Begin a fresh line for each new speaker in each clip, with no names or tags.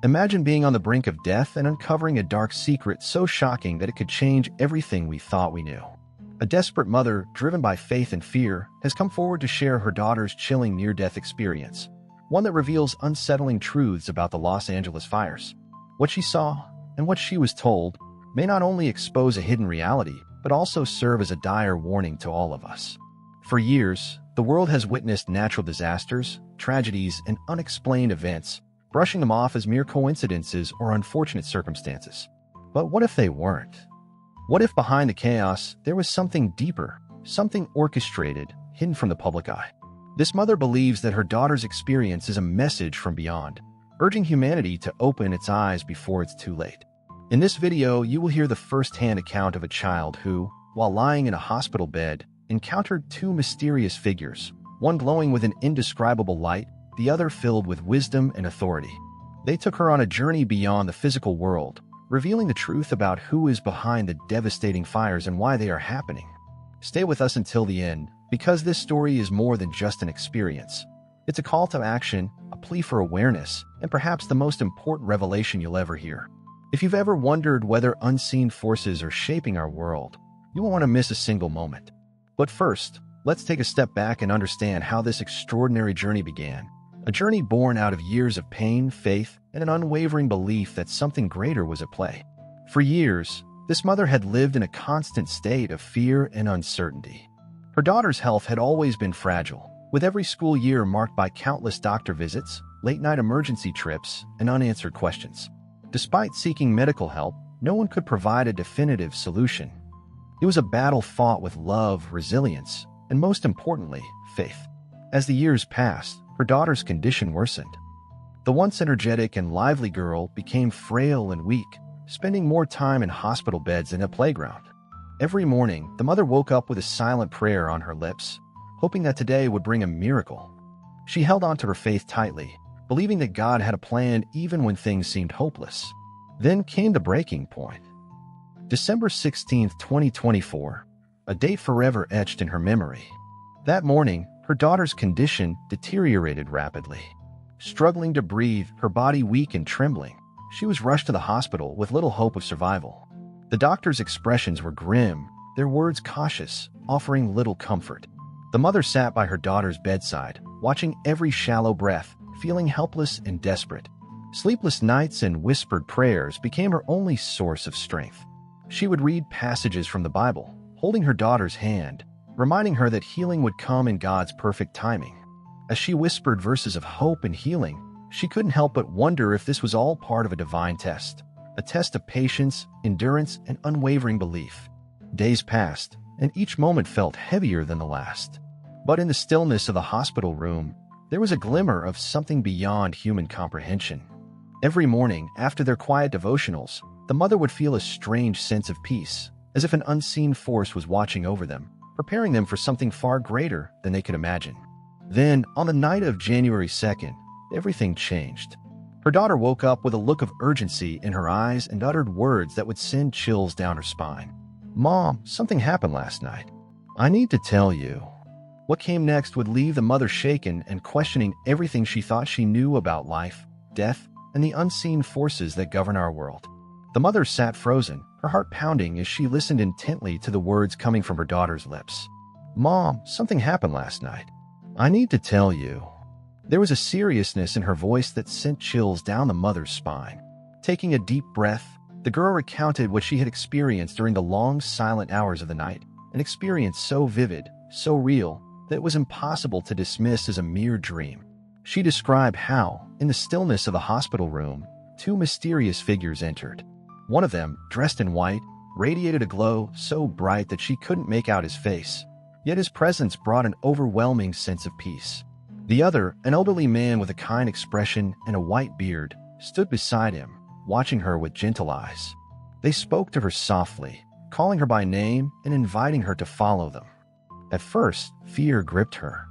Imagine being on the brink of death and uncovering a dark secret so shocking that it could change everything we thought we knew. A desperate mother, driven by faith and fear, has come forward to share her daughter's chilling near-death experience, one that reveals unsettling truths about the Los Angeles fires. What she saw, and what she was told, may not only expose a hidden reality, but also serve as a dire warning to all of us. For years, the world has witnessed natural disasters, tragedies, and unexplained events, brushing them off as mere coincidences or unfortunate circumstances. But what if they weren't? What if behind the chaos, there was something deeper, something orchestrated, hidden from the public eye? This mother believes that her daughter's experience is a message from beyond, urging humanity to open its eyes before it's too late. In this video, you will hear the first-hand account of a child who, while lying in a hospital bed, encountered two mysterious figures, one glowing with an indescribable light, the other filled with wisdom and authority. They took her on a journey beyond the physical world, revealing the truth about who is behind the devastating fires and why they are happening. Stay with us until the end, because this story is more than just an experience. It's a call to action, a plea for awareness, and perhaps the most important revelation you'll ever hear. If you've ever wondered whether unseen forces are shaping our world, you won't want to miss a single moment. But first, let's take a step back and understand how this extraordinary journey began. A journey born out of years of pain, faith, and an unwavering belief that something greater was at play. For years, this mother had lived in a constant state of fear and uncertainty. Her daughter's health had always been fragile, with every school year marked by countless doctor visits, late-night emergency trips, and unanswered questions. Despite seeking medical help, no one could provide a definitive solution. It was a battle fought with love, resilience, and most importantly, faith. As the years passed, her daughter's condition worsened. The once energetic and lively girl became frail and weak, spending more time in hospital beds than a playground. Every morning, the mother woke up with a silent prayer on her lips, hoping that today would bring a miracle. She held on to her faith tightly, believing that God had a plan even when things seemed hopeless. Then came the breaking point. December 16, 2024, a date forever etched in her memory. That morning, her daughter's condition deteriorated rapidly. Struggling to breathe, her body weak and trembling, she was rushed to the hospital with little hope of survival. The doctor's expressions were grim, their words cautious, offering little comfort. The mother sat by her daughter's bedside, watching every shallow breath, feeling helpless and desperate. Sleepless nights and whispered prayers became her only source of strength. She would read passages from the Bible, holding her daughter's hand, reminding her that healing would come in God's perfect timing. As she whispered verses of hope and healing, she couldn't help but wonder if this was all part of a divine test, a test of patience, endurance, and unwavering belief. Days passed, and each moment felt heavier than the last. But in the stillness of the hospital room, there was a glimmer of something beyond human comprehension. Every morning, after their quiet devotionals, the mother would feel a strange sense of peace, as if an unseen force was watching over them, preparing them for something far greater than they could imagine. Then, on the night of January 2nd, everything changed. Her daughter woke up with a look of urgency in her eyes and uttered words that would send chills down her spine. "Mom, something happened last night. I need to tell you." What came next would leave the mother shaken and questioning everything she thought she knew about life, death, and the unseen forces that govern our world. The mother sat frozen, her heart pounding as she listened intently to the words coming from her daughter's lips. "Mom, something happened last night. I need to tell you." There was a seriousness in her voice that sent chills down the mother's spine. Taking a deep breath, the girl recounted what she had experienced during the long, silent hours of the night, an experience so vivid, so real, that it was impossible to dismiss as a mere dream. She described how, in the stillness of the hospital room, two mysterious figures entered. One of them, dressed in white, radiated a glow so bright that she couldn't make out his face, yet his presence brought an overwhelming sense of peace. The other, an elderly man with a kind expression and a white beard, stood beside him, watching her with gentle eyes. They spoke to her softly, calling her by name and inviting her to follow them. At first, fear gripped her.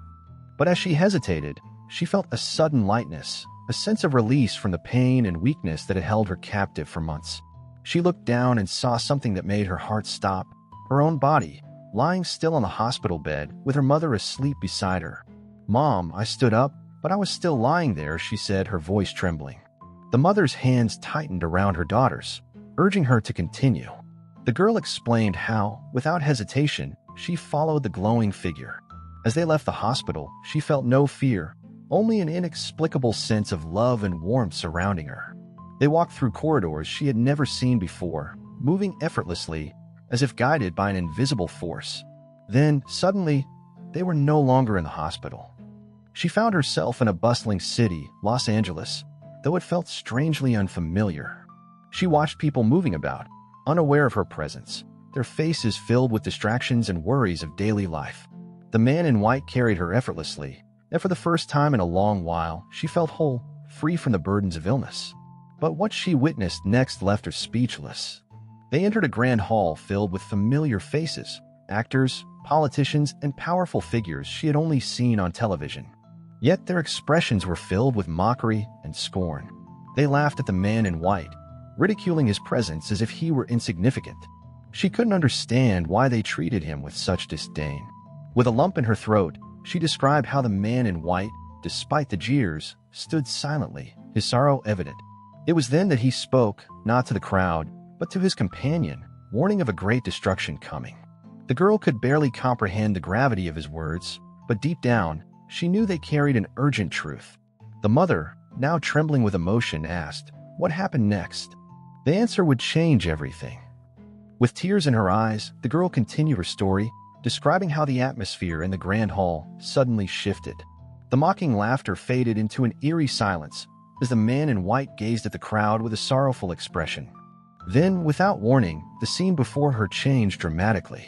But as she hesitated, she felt a sudden lightness, a sense of release from the pain and weakness that had held her captive for months. She looked down and saw something that made her heart stop, her own body, lying still on the hospital bed with her mother asleep beside her. "Mom," I stood up, but I was still lying there, she said, her voice trembling. The mother's hands tightened around her daughter's, urging her to continue. The girl explained how, without hesitation, she followed the glowing figure. As they left the hospital, she felt no fear, only an inexplicable sense of love and warmth surrounding her. They walked through corridors she had never seen before, moving effortlessly, as if guided by an invisible force. Then, suddenly, they were no longer in the hospital. She found herself in a bustling city, Los Angeles, though it felt strangely unfamiliar. She watched people moving about, unaware of her presence, their faces filled with distractions and worries of daily life. The man in white carried her effortlessly, and for the first time in a long while, she felt whole, free from the burdens of illness. But what she witnessed next left her speechless. They entered a grand hall filled with familiar faces, actors, politicians, and powerful figures she had only seen on television. Yet their expressions were filled with mockery and scorn. They laughed at the man in white, ridiculing his presence as if he were insignificant. She couldn't understand why they treated him with such disdain. With a lump in her throat, she described how the man in white, despite the jeers, stood silently, his sorrow evident. It was then that he spoke, not to the crowd, but to his companion, warning of a great destruction coming. The girl could barely comprehend the gravity of his words, but deep down, she knew they carried an urgent truth. The mother, now trembling with emotion, asked, "What happened next?" The answer would change everything. With tears in her eyes, the girl continued her story, describing how the atmosphere in the grand hall suddenly shifted. The mocking laughter faded into an eerie silence as the man in white gazed at the crowd with a sorrowful expression. Then, without warning, the scene before her changed dramatically.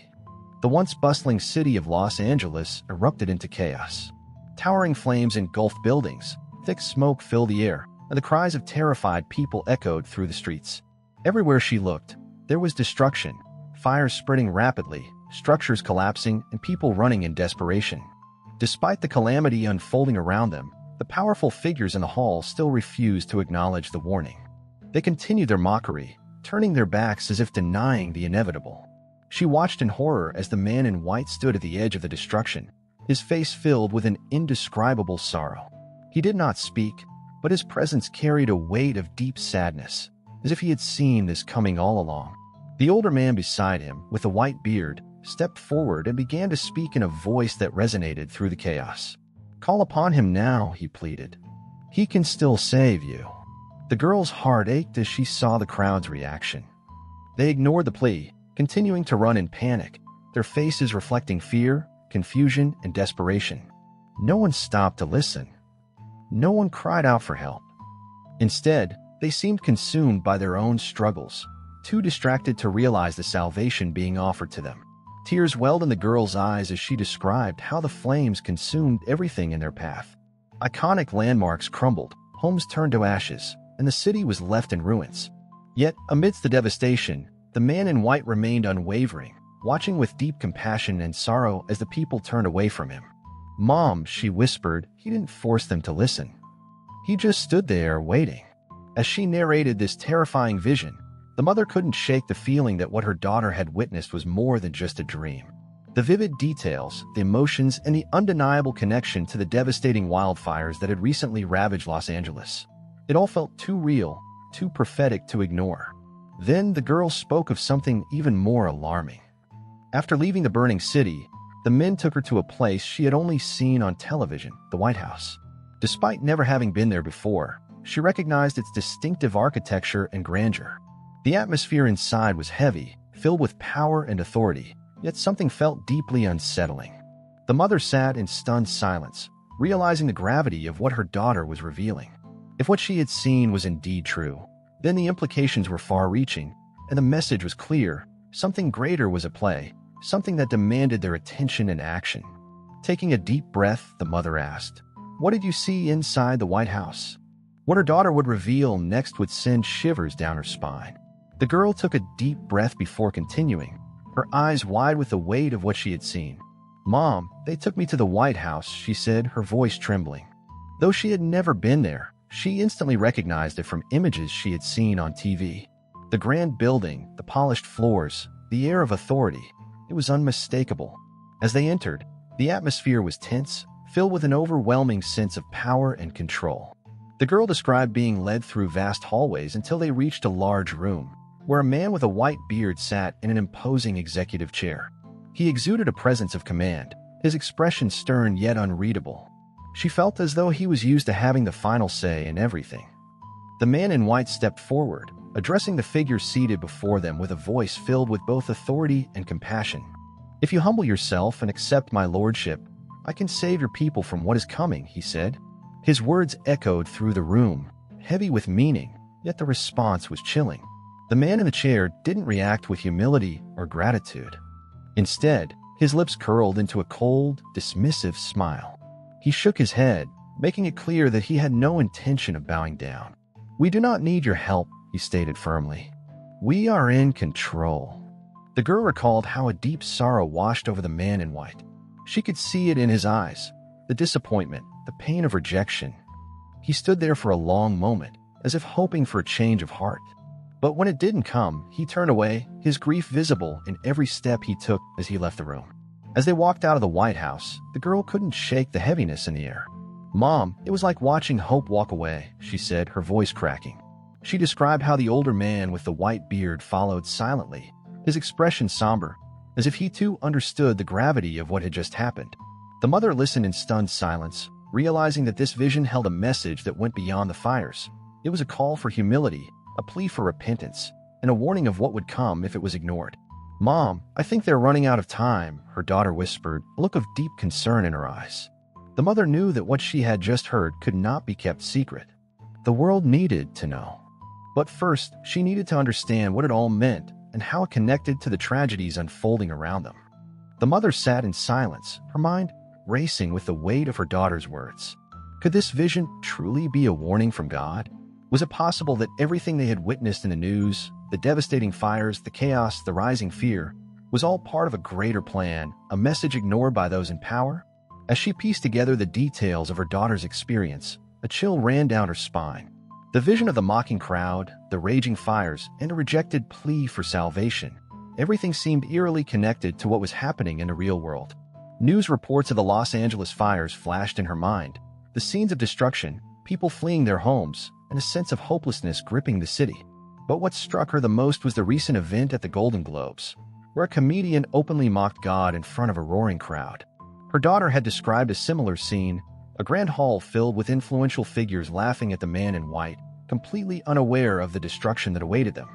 The once bustling city of Los Angeles erupted into chaos. Towering flames engulfed buildings, thick smoke filled the air, and the cries of terrified people echoed through the streets. Everywhere she looked, there was destruction, fires spreading rapidly, structures collapsing, and people running in desperation. Despite the calamity unfolding around them, the powerful figures in the hall still refused to acknowledge the warning. They continued their mockery, turning their backs as if denying the inevitable. She watched in horror as the man in white stood at the edge of the destruction, his face filled with an indescribable sorrow. He did not speak, but his presence carried a weight of deep sadness, as if he had seen this coming all along. The older man beside him, with a white beard, stepped forward and began to speak in a voice that resonated through the chaos. "Call upon him now," he pleaded. "He can still save you." The girl's heart ached as she saw the crowd's reaction. They ignored the plea, continuing to run in panic, their faces reflecting fear, confusion, and desperation. No one stopped to listen. No one cried out for help. Instead, they seemed consumed by their own struggles, too distracted to realize the salvation being offered to them. Tears welled in the girl's eyes as she described how the flames consumed everything in their path. Iconic landmarks crumbled, homes turned to ashes, and the city was left in ruins. Yet, amidst the devastation, the man in white remained unwavering, watching with deep compassion and sorrow as the people turned away from him. "Mom," she whispered, "he didn't force them to listen. He just stood there waiting." As she narrated this terrifying vision, the mother couldn't shake the feeling that what her daughter had witnessed was more than just a dream. The vivid details, the emotions, and the undeniable connection to the devastating wildfires that had recently ravaged Los Angeles. It all felt too real, too prophetic to ignore. Then the girl spoke of something even more alarming. After leaving the burning city, the men took her to a place she had only seen on television, the White House. Despite never having been there before, she recognized its distinctive architecture and grandeur. The atmosphere inside was heavy, filled with power and authority, yet something felt deeply unsettling. The mother sat in stunned silence, realizing the gravity of what her daughter was revealing. If what she had seen was indeed true, then the implications were far-reaching, and the message was clear: something greater was at play, something that demanded their attention and action. Taking a deep breath, the mother asked, "What did you see inside the White House?" What her daughter would reveal next would send shivers down her spine. The girl took a deep breath before continuing, her eyes wide with the weight of what she had seen. "Mom, they took me to the White House," she said, her voice trembling. Though she had never been there, she instantly recognized it from images she had seen on TV. The grand building, the polished floors, the air of authority, it was unmistakable. As they entered, the atmosphere was tense, filled with an overwhelming sense of power and control. The girl described being led through vast hallways until they reached a large room, where a man with a white beard sat in an imposing executive chair. He exuded a presence of command, his expression stern yet unreadable. She felt as though he was used to having the final say in everything. The man in white stepped forward, addressing the figure seated before them with a voice filled with both authority and compassion. "If you humble yourself and accept my lordship, I can save your people from what is coming," he said. His words echoed through the room, heavy with meaning, yet the response was chilling. The man in the chair didn't react with humility or gratitude. Instead, his lips curled into a cold, dismissive smile. He shook his head, making it clear that he had no intention of bowing down. "We do not need your help," he stated firmly. "We are in control." The girl recalled how a deep sorrow washed over the man in white. She could see it in his eyes, the disappointment, the pain of rejection. He stood there for a long moment, as if hoping for a change of heart. But when it didn't come, he turned away, his grief visible in every step he took as he left the room. As they walked out of the White House, the girl couldn't shake the heaviness in the air. "Mom, it was like watching hope walk away," she said, her voice cracking. She described how the older man with the white beard followed silently, his expression somber, as if he too understood the gravity of what had just happened. The mother listened in stunned silence, realizing that this vision held a message that went beyond the fires. It was a call for humility, a plea for repentance, and a warning of what would come if it was ignored. "Mom, I think they're running out of time," her daughter whispered, a look of deep concern in her eyes. The mother knew that what she had just heard could not be kept secret. The world needed to know. But first, she needed to understand what it all meant and how it connected to the tragedies unfolding around them. The mother sat in silence, her mind racing with the weight of her daughter's words. Could this vision truly be a warning from God? Was it possible that everything they had witnessed in the news, the devastating fires, the chaos, the rising fear, was all part of a greater plan, a message ignored by those in power? As she pieced together the details of her daughter's experience, a chill ran down her spine. The vision of the mocking crowd, the raging fires, and a rejected plea for salvation, everything seemed eerily connected to what was happening in the real world. News reports of the Los Angeles fires flashed in her mind, the scenes of destruction, people fleeing their homes, and a sense of hopelessness gripping the city. But what struck her the most was the recent event at the Golden Globes, where a comedian openly mocked God in front of a roaring crowd. Her daughter had described a similar scene, a grand hall filled with influential figures laughing at the man in white, completely unaware of the destruction that awaited them.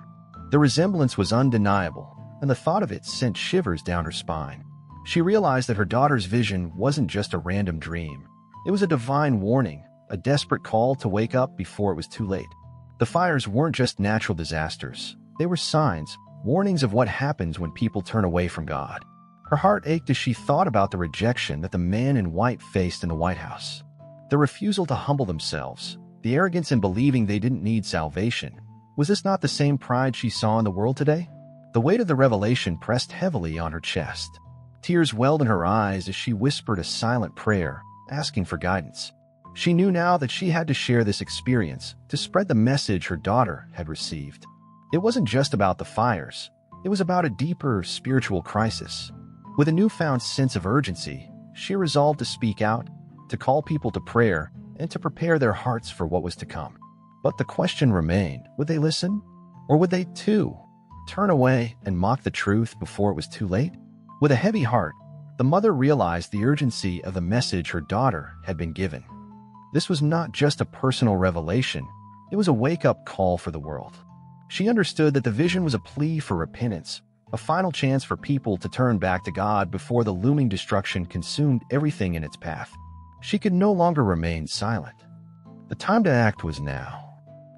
The resemblance was undeniable, and the thought of it sent shivers down her spine. She realized that her daughter's vision wasn't just a random dream. It was a divine warning, a desperate call to wake up before it was too late. The fires weren't just natural disasters. They were signs, warnings of what happens when people turn away from God. Her heart ached as she thought about the rejection that the man in white faced in the White House. The refusal to humble themselves, the arrogance in believing they didn't need salvation. Was this not the same pride she saw in the world today? The weight of the revelation pressed heavily on her chest. Tears welled in her eyes as she whispered a silent prayer, asking for guidance. She knew now that she had to share this experience to spread the message her daughter had received. It wasn't just about the fires. It was about a deeper spiritual crisis. With a newfound sense of urgency, she resolved to speak out, to call people to prayer, and to prepare their hearts for what was to come. But the question remained, would they listen? Or would they, too, turn away and mock the truth before it was too late? With a heavy heart, the mother realized the urgency of the message her daughter had been given. This was not just a personal revelation, it was a wake-up call for the world. She understood that the vision was a plea for repentance, a final chance for people to turn back to God before the looming destruction consumed everything in its path. She could no longer remain silent. The time to act was now.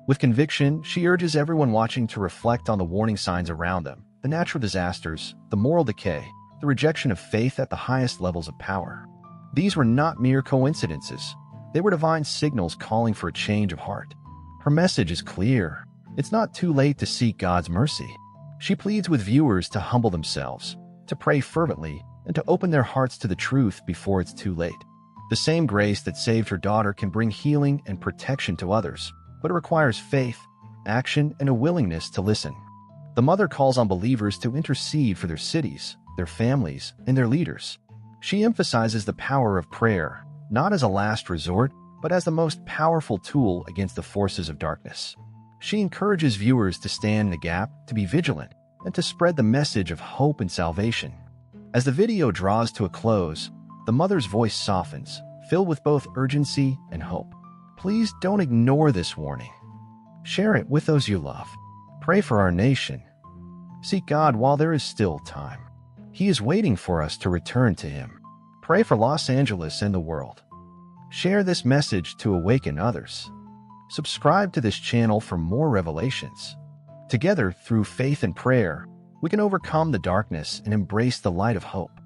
With conviction, she urges everyone watching to reflect on the warning signs around them, the natural disasters, the moral decay, the rejection of faith at the highest levels of power. These were not mere coincidences. They were divine signals calling for a change of heart. Her message is clear. It's not too late to seek God's mercy. She pleads with viewers to humble themselves, to pray fervently, and to open their hearts to the truth before it's too late. The same grace that saved her daughter can bring healing and protection to others, but it requires faith, action, and a willingness to listen. The mother calls on believers to intercede for their cities, their families, and their leaders. She emphasizes the power of prayer, not as a last resort, but as the most powerful tool against the forces of darkness. She encourages viewers to stand in the gap, to be vigilant, and to spread the message of hope and salvation. As the video draws to a close, the mother's voice softens, filled with both urgency and hope. Please don't ignore this warning. Share it with those you love. Pray for our nation. Seek God while there is still time. He is waiting for us to return to Him. Pray for Los Angeles and the world. Share this message to awaken others. Subscribe to this channel for more revelations. Together, through faith and prayer, we can overcome the darkness and embrace the light of hope.